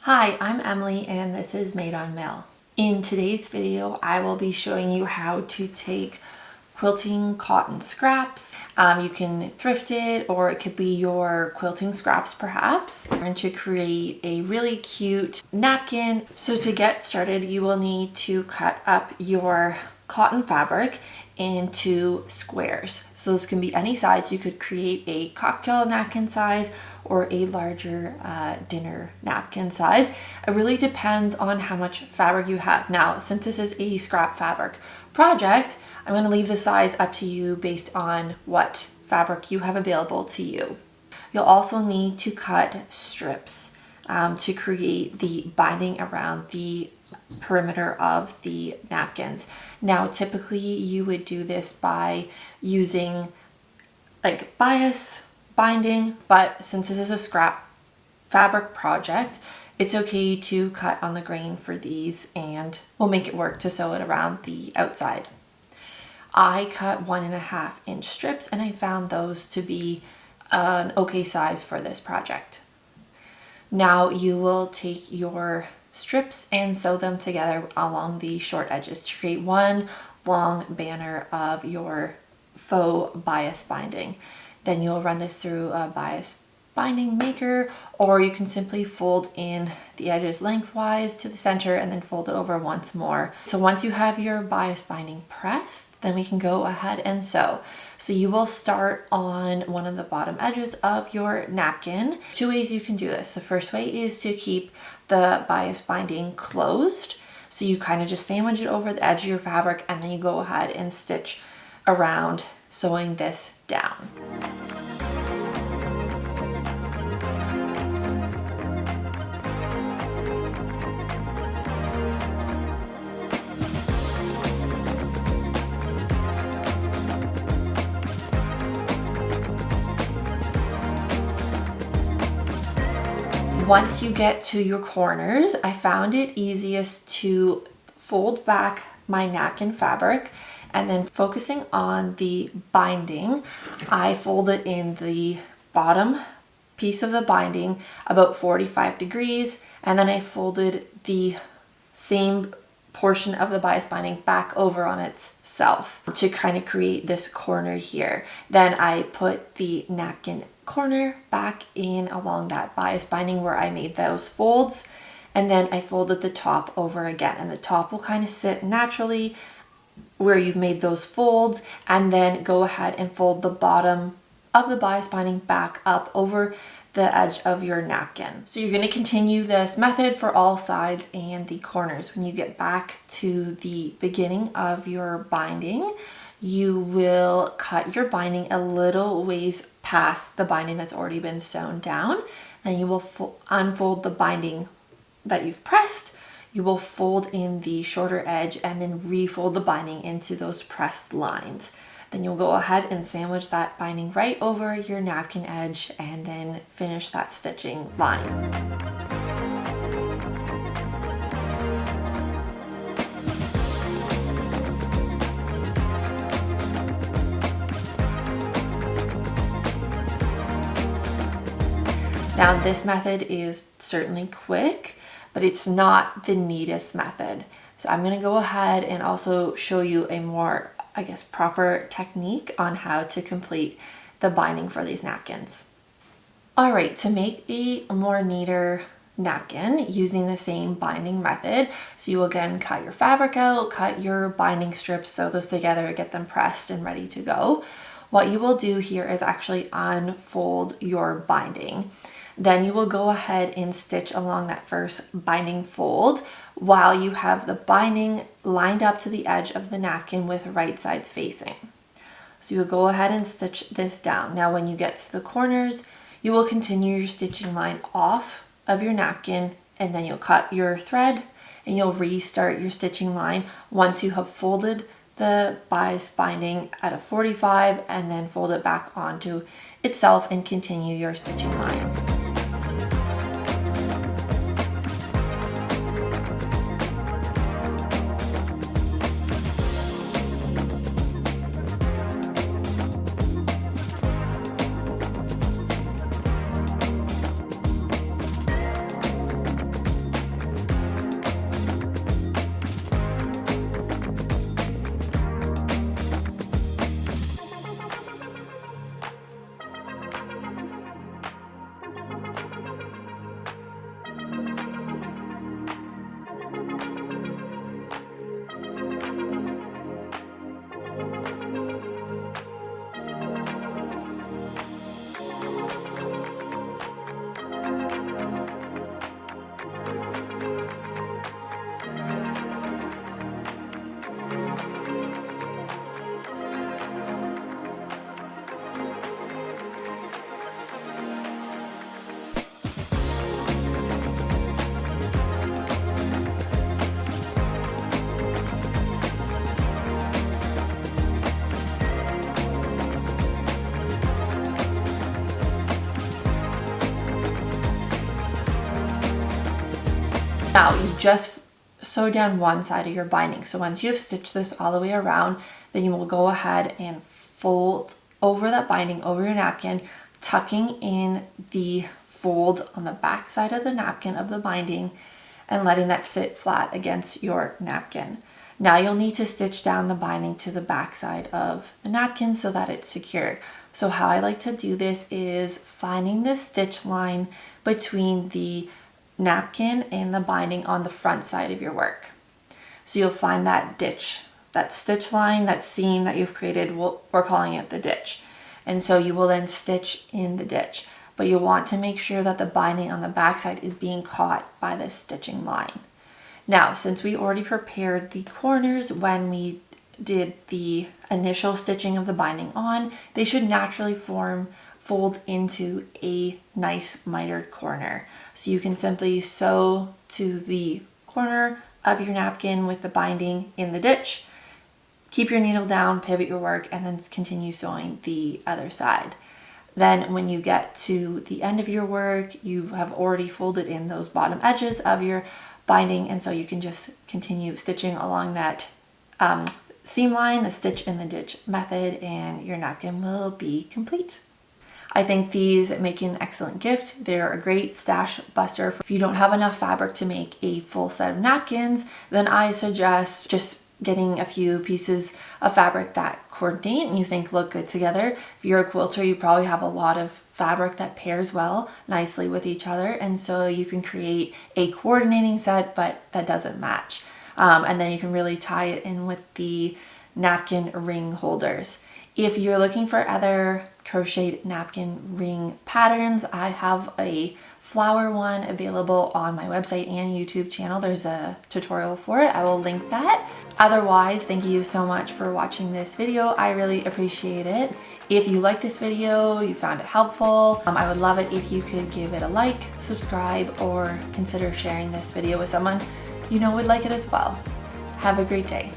Hi, I'm Emily and this is Made on Mill. In today's video, I will be showing you how to take quilting cotton scraps. You can thrift it, or it could be your quilting scraps perhaps, and to create a really cute napkin. So to get started, you will need to cut up your cotton fabric into squares. So this can be any size. You could create a cocktail napkin size or a larger dinner napkin size. It really depends on how much fabric you have. Now, since this is a scrap fabric project, I'm going to leave the size up to you based on what fabric you have available to you. You'll also need to cut strips to create the binding around the perimeter of the napkins. Now, typically you would do this by using like bias binding, but since this is a scrap fabric project, it's okay to cut on the grain for these and we'll make it work to sew it around the outside. I cut 1.5 inch strips and I found those to be an okay size for this project. Now you will take your strips and sew them together along the short edges to create one long banner of your faux bias binding. Then you'll run this through a bias binding maker, or you can simply fold in the edges lengthwise to the center and then fold it over once more. So once you have your bias binding pressed, then we can go ahead and sew. So you will start on one of the bottom edges of your napkin. Two ways you can do this. The first way is to keep the bias binding closed. So you kind of just sandwich it over the edge of your fabric and then you go ahead and stitch around, sewing this down. Once you get to your corners, I found it easiest to fold back my napkin fabric and then focusing on the binding, I fold it in the bottom piece of the binding about 45 degrees, and then I folded the same portion of the bias binding back over on itself to kind of create this corner here. Then I put the napkin corner back in along that bias binding where I made those folds, and then I folded the top over again, and the top will kind of sit naturally where you've made those folds, and then go ahead and fold the bottom of the bias binding back up over the edge of your napkin. So you're going to continue this method for all sides and the corners. When you get back to the beginning of your binding, you will cut your binding a little ways past the binding that's already been sewn down. Then you will unfold the binding that you've pressed. You will fold in the shorter edge and then refold the binding into those pressed lines. Then you'll go ahead and sandwich that binding right over your napkin edge and then finish that stitching line. Now this method is certainly quick, but it's not the neatest method. So I'm going to go ahead and also show you a more, proper technique on how to complete the binding for these napkins. All right, to make a more neater napkin using the same binding method, so you will again cut your fabric out, cut your binding strips, sew those together, get them pressed and ready to go. What you will do here is actually unfold your binding. Then you will go ahead and stitch along that first binding fold while you have the binding lined up to the edge of the napkin with right sides facing. So you'll go ahead and stitch this down. Now when you get to the corners, you will continue your stitching line off of your napkin, and then you'll cut your thread and you'll restart your stitching line once you have folded the bias binding at a 45 and then fold it back onto itself and continue your stitching line. Now you've just sewed down one side of your binding. So once you've stitched this all the way around, then you will go ahead and fold over that binding over your napkin, tucking in the fold on the back side of the napkin of the binding and letting that sit flat against your napkin. Now you'll need to stitch down the binding to the back side of the napkin so that it's secured. So how I like to do this is finding the stitch line between the napkin and the binding on the front side of your work. So you'll find that ditch, that stitch line, that seam that you've created, we're calling it the ditch. And so you will then stitch in the ditch, but you'll want to make sure that the binding on the back side is being caught by this stitching line. Now, since we already prepared the corners when we did the initial stitching of the binding on, they should naturally fold into a nice mitered corner. So you can simply sew to the corner of your napkin with the binding in the ditch, keep your needle down, pivot your work, and then continue sewing the other side. Then when you get to the end of your work, you have already folded in those bottom edges of your binding, and so you can just continue stitching along that seam line, the stitch in the ditch method, and your napkin will be complete. I think these make an excellent gift. They're a great stash buster. If you don't have enough fabric to make a full set of napkins, then I suggest just getting a few pieces of fabric that coordinate and you think look good together. If you're a quilter, you probably have a lot of fabric that pairs well nicely with each other, and so you can create a coordinating set but that doesn't match. And then you can really tie it in with the napkin ring holders. If you're looking for other crocheted napkin ring patterns, I have a flower one available on my website and YouTube channel. There's a tutorial for it. I will link that. Otherwise, thank you so much for watching this video. I really appreciate it. If you like this video, you found it helpful, I would love it if you could give it a like, subscribe, or consider sharing this video with someone you know would like it as well. Have a great day.